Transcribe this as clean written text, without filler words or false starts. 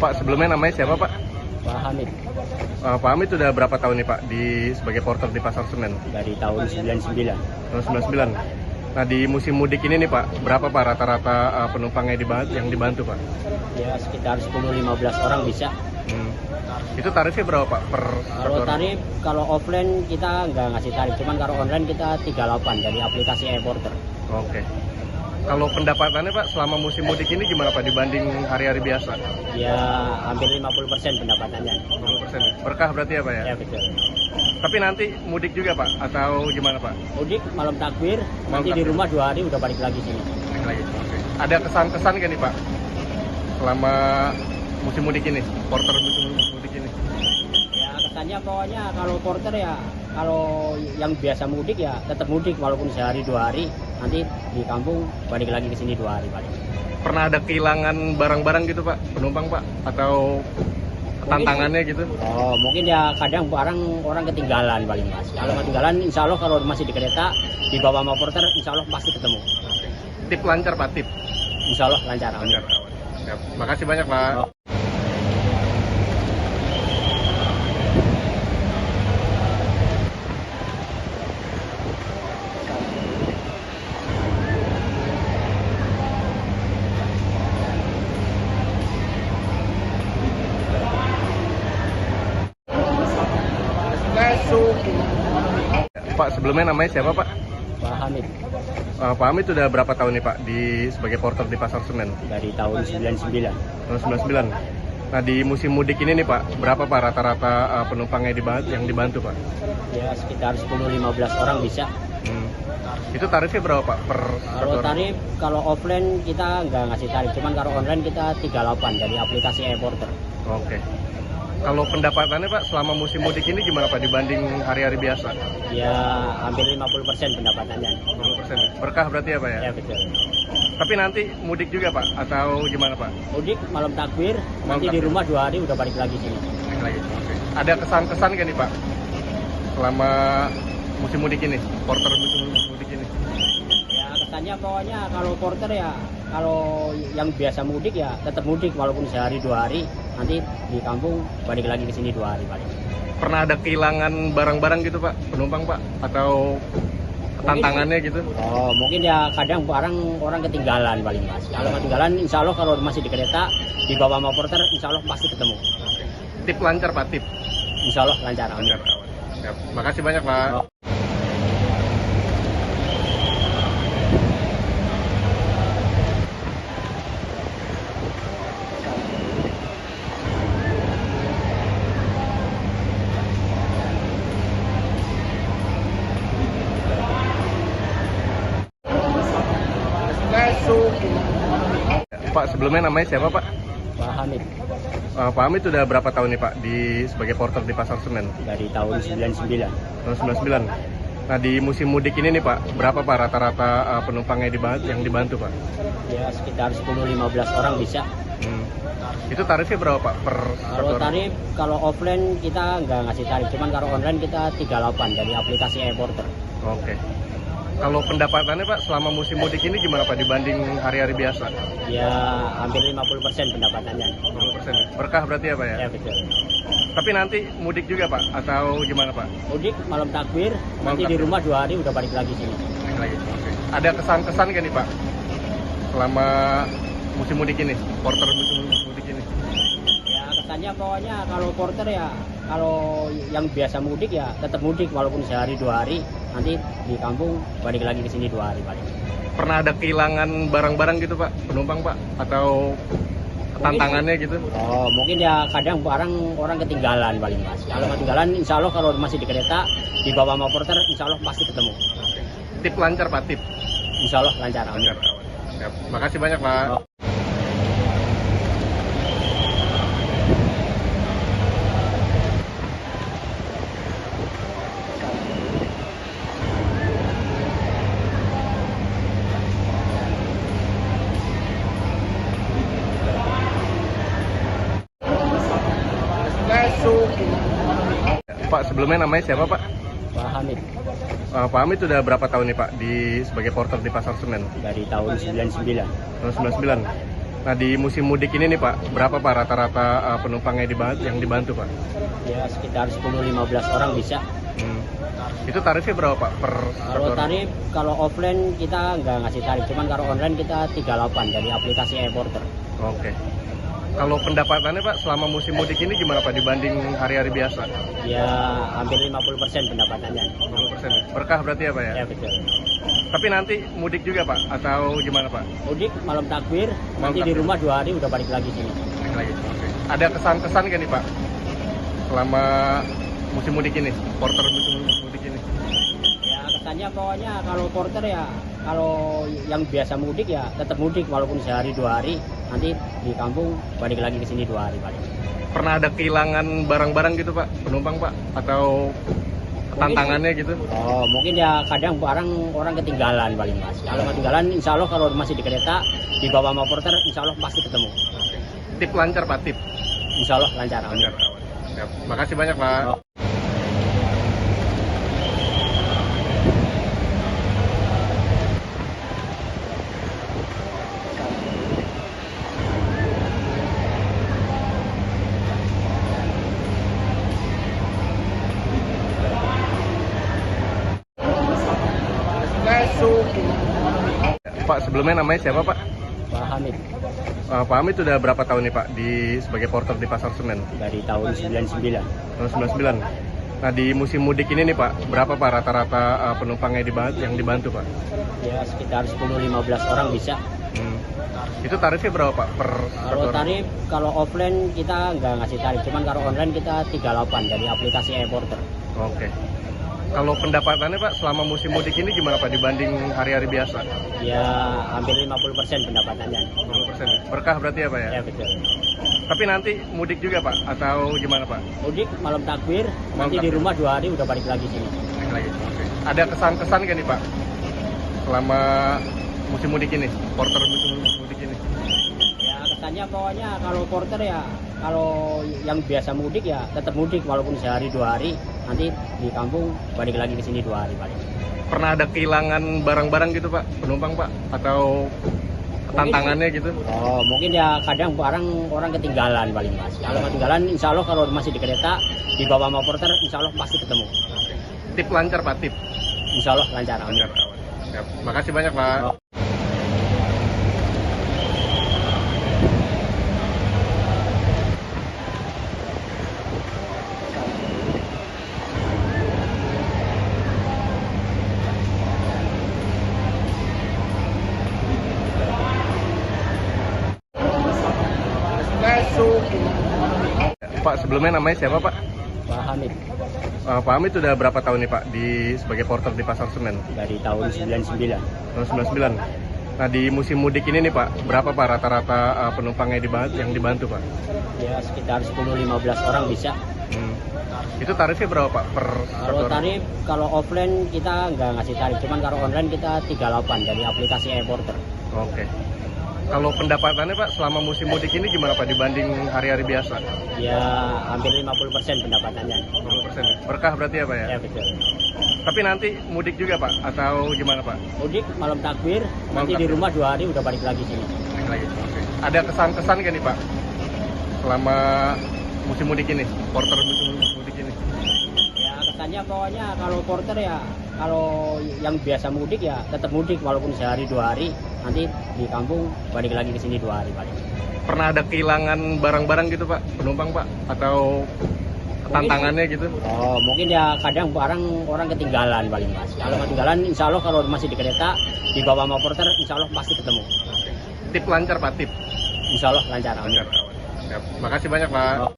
Pak, sebelumnya namanya siapa Pak? Pak Hamid, Pak Hamid sudah berapa tahun nih Pak sebagai porter di Pasar Senen? dari tahun 99. Tahun 99. Nah di musim mudik ini nih Pak, berapa Pak rata-rata penumpangnya yang dibantu Pak? Ya sekitar 10-15 orang bisa. Itu tarifnya berapa Pak per Kalau orang? tarif, kalau offline kita nggak ngasih tarif, cuman kalau online kita 38 dari aplikasi e-porter. Oke. Kalau pendapatannya Pak selama musim mudik ini gimana Pak dibanding hari-hari biasa? Ya hampir 50% pendapatannya. 50%. Berkah berarti ya Pak ya? Ya betul. Tapi nanti mudik juga Pak atau gimana Pak? Mudik malam takbir, Malam nanti di takbir. rumah 2 hari udah balik lagi sini. Lagi. Oke. Ada kesan-kesan kan nih Pak selama musim mudik ini, porter musim mudik ini? Ya kesannya pokoknya kalau porter ya, kalau yang biasa mudik ya tetap mudik walaupun sehari 2 hari, nanti di kampung balik lagi ke sini 2 hari balik. Pernah ada kehilangan barang-barang gitu Pak, penumpang Pak, atau tantangannya gitu? Oh mungkin ya kadang barang orang ketinggalan paling mas. Kalau ketinggalan insya Allah kalau masih di kereta dibawa sama porter insya Allah pasti ketemu. Tip lancar Pak, tip. Insya Allah lancar. Amin. Lancar. Siap. Makasih banyak Pak. Oh. Pak, sebelumnya namanya siapa Pak? Pak Hamid, Pak Hamid sudah berapa tahun nih Pak sebagai porter di Pasar Senen? dari tahun 99. Tahun 99. Nah di musim mudik ini nih Pak, berapa Pak rata-rata penumpangnya yang dibantu Pak? Ya sekitar 10-15 orang bisa. Itu tarifnya berapa Pak per Kalau orang? tarif, kalau offline kita nggak ngasih tarif, cuman kalau online kita 38 dari aplikasi e-porter. Oke. Kalau pendapatannya Pak selama musim mudik ini gimana Pak dibanding hari-hari biasa? Ya hampir 50% pendapatannya. 50%. Berkah berarti ya Pak ya? Ya betul. Tapi nanti mudik juga Pak atau gimana Pak? Mudik malam takbir, Malam nanti di takbir. rumah 2 hari udah balik lagi sini. Lagi. Oke. Ada kesan-kesan kan nih Pak selama musim mudik ini, porter musim mudik ini? Ya kesannya pokoknya kalau porter ya, kalau yang biasa mudik ya tetap mudik walaupun sehari 2 hari, nanti di kampung balik lagi ke sini 2 hari balik. Pernah ada kehilangan barang-barang gitu Pak, penumpang Pak, atau tantangannya gitu? Oh mungkin ya kadang barang orang ketinggalan paling mas. Kalau ketinggalan insya Allah kalau masih di kereta dibawa sama porter insya Allah pasti ketemu. Tip lancar Pak, tip. Insya Allah lancar. Amin. Lancar. Siap. Makasih banyak Pak. Oh. Pak, sebelumnya namanya siapa Pak? Pak Hamid, Pak Hamid sudah berapa tahun nih Pak sebagai porter di Pasar Senen? dari tahun 99. Tahun 99. Nah di musim mudik ini nih Pak, berapa Pak rata-rata penumpangnya yang dibantu Pak? Ya sekitar 10-15 orang bisa. Itu tarifnya berapa Pak per Kalau orang? tarif, kalau offline kita nggak ngasih tarif, cuman kalau online kita 38 dari aplikasi e-porter. Oke. Kalau pendapatannya Pak selama musim mudik ini gimana Pak dibanding hari-hari biasa? Ya hampir 50% pendapatannya. 50%. Berkah berarti ya Pak ya? Ya betul. Tapi nanti mudik juga Pak atau gimana Pak? Mudik malam takbir, nanti di takbir. rumah 2 hari udah balik lagi sini. Lagi. Oke. Ada kesan-kesan kan nih Pak selama musim mudik ini, porter musim mudik ini? Ya kesannya pokoknya kalau porter ya, kalau yang biasa mudik ya tetap mudik walaupun sehari 2 hari, nanti di kampung balik lagi ke sini 2 hari balik. Pernah ada kehilangan barang-barang gitu Pak, penumpang Pak, atau tantangannya gitu? Oh mungkin ya kadang barang orang ketinggalan paling mas. Kalau ketinggalan insya Allah kalau masih di kereta dibawa sama porter insya Allah pasti ketemu. Tip lancar Pak, tip. Insya Allah lancar. Amin. Lancar. Siap. Makasih banyak Pak. Oh. Pak, sebelumnya namanya siapa Pak? Pak Hamid, Pak Hamid sudah berapa tahun nih Pak sebagai porter di Pasar Senen? dari tahun 99. Tahun 99. Nah di musim mudik ini nih Pak, berapa Pak rata-rata penumpangnya yang dibantu Pak? Ya sekitar 10-15 orang bisa. Hmm. Itu tarifnya berapa Pak per Kalau orang? tarif, kalau offline kita nggak ngasih tarif, cuman kalau online kita 38 dari aplikasi e-porter. Oke. Kalau pendapatannya Pak selama musim mudik ini gimana Pak dibanding hari-hari biasa? Ya hampir 50% pendapatannya. 50% ya? Berkah berarti ya Pak ya? Ya betul. Tapi nanti mudik juga Pak atau gimana Pak? Mudik malam takbir, Malam nanti di takbir. rumah 2 hari udah balik lagi sini. Lagi. Oke. Ada kesan-kesan kan nih Pak selama musim mudik ini, porter musim mudik ini? Ya kesannya pokoknya kalau porter ya, kalau yang biasa mudik ya tetap mudik walaupun sehari 2 hari, nanti di kampung balik lagi ke sini 2 hari balik. Pernah ada kehilangan barang-barang gitu Pak, penumpang Pak, atau tantangannya gitu? Oh mungkin ya kadang barang orang ketinggalan paling mas. Kalau ketinggalan insya Allah kalau masih di kereta dibawa sama porter insya Allah pasti ketemu. Tip lancar Pak, tip. Insya Allah lancar. Amin. Lancar. Siap. Makasih banyak Pak. Oh. Pak, sebelumnya namanya siapa Pak? Pak Hamid Pak Hamid sudah berapa tahun nih Pak sebagai porter di Pasar Senen? dari tahun 99. Tahun 99. Nah di musim mudik ini nih Pak, berapa Pak rata-rata penumpangnya yang dibantu Pak? Ya sekitar 10-15 orang bisa. Hmm. Itu tarifnya berapa Pak per Kalau orang? tarif, kalau offline kita nggak ngasih tarif, cuman kalau online kita 38 dari aplikasi e-porter. Oke. Kalau pendapatannya Pak selama musim mudik ini gimana Pak dibanding hari-hari biasa? Ya hampir 50% pendapatannya. 50% ya? Berkah berarti ya Pak ya? Ya betul. Tapi nanti mudik juga Pak atau gimana Pak? Mudik malam takbir, Malam nanti di takbir. rumah 2 hari udah balik lagi sini. Lagi. Oke. Ada kesan-kesan kan nih Pak selama musim mudik ini, porter musim mudik ini? Ya kesannya pokoknya kalau porter ya, kalau yang biasa mudik ya tetap mudik walaupun sehari 2 hari, nanti di kampung balik lagi ke sini 2 hari balik. Pernah ada kehilangan barang-barang gitu Pak, penumpang Pak, atau tantangannya gitu? Oh mungkin ya kadang barang orang ketinggalan paling mas. Kalau ketinggalan insya Allah kalau masih di kereta dibawa sama porter insya Allah pasti ketemu. Tip lancar Pak, tip. Insya Allah lancar. Amin. Lancar. Siap. Makasih banyak Pak. Oh. Pak, sebelumnya namanya siapa Pak? Pak Hamid Pak Hamid sudah berapa tahun nih Pak sebagai porter di Pasar Senen? dari tahun 99. Tahun 99. Nah di musim mudik ini nih Pak, berapa Pak rata-rata penumpangnya yang dibantu Pak? Ya sekitar 10-15 orang bisa. Hmm. Itu tarifnya berapa Pak per Kalau orang? tarif, kalau offline kita nggak ngasih tarif, cuman kalau online kita 38 dari aplikasi e-porter. Oke. Kalau pendapatannya Pak selama musim mudik ini gimana Pak dibanding hari-hari biasa? Ya hampir 50% pendapatannya. 50% ya? Berkah berarti ya Pak ya? Ya betul. Tapi nanti mudik juga Pak atau gimana Pak? Mudik malam takbir, nanti di takbir. rumah 2 hari udah balik lagi sini. Lagi. Oke. Ada kesan-kesan kan nih Pak selama musim mudik ini, porter musim mudik ini? Ya kesannya pokoknya kalau porter ya, kalau yang biasa mudik ya tetap mudik walaupun sehari 2 hari, nanti di kampung balik lagi ke sini 2 hari balik. Pernah ada kehilangan barang-barang gitu Pak, penumpang Pak, atau tantangannya gitu? Oh mungkin ya kadang barang orang ketinggalan paling mas. Kalau ketinggalan insya Allah kalau masih di kereta dibawa sama porter insya Allah pasti ketemu. Tip lancar Pak, tip. Insya Allah lancar. Amin. Lancar. Siap. Makasih banyak Pak. Oh.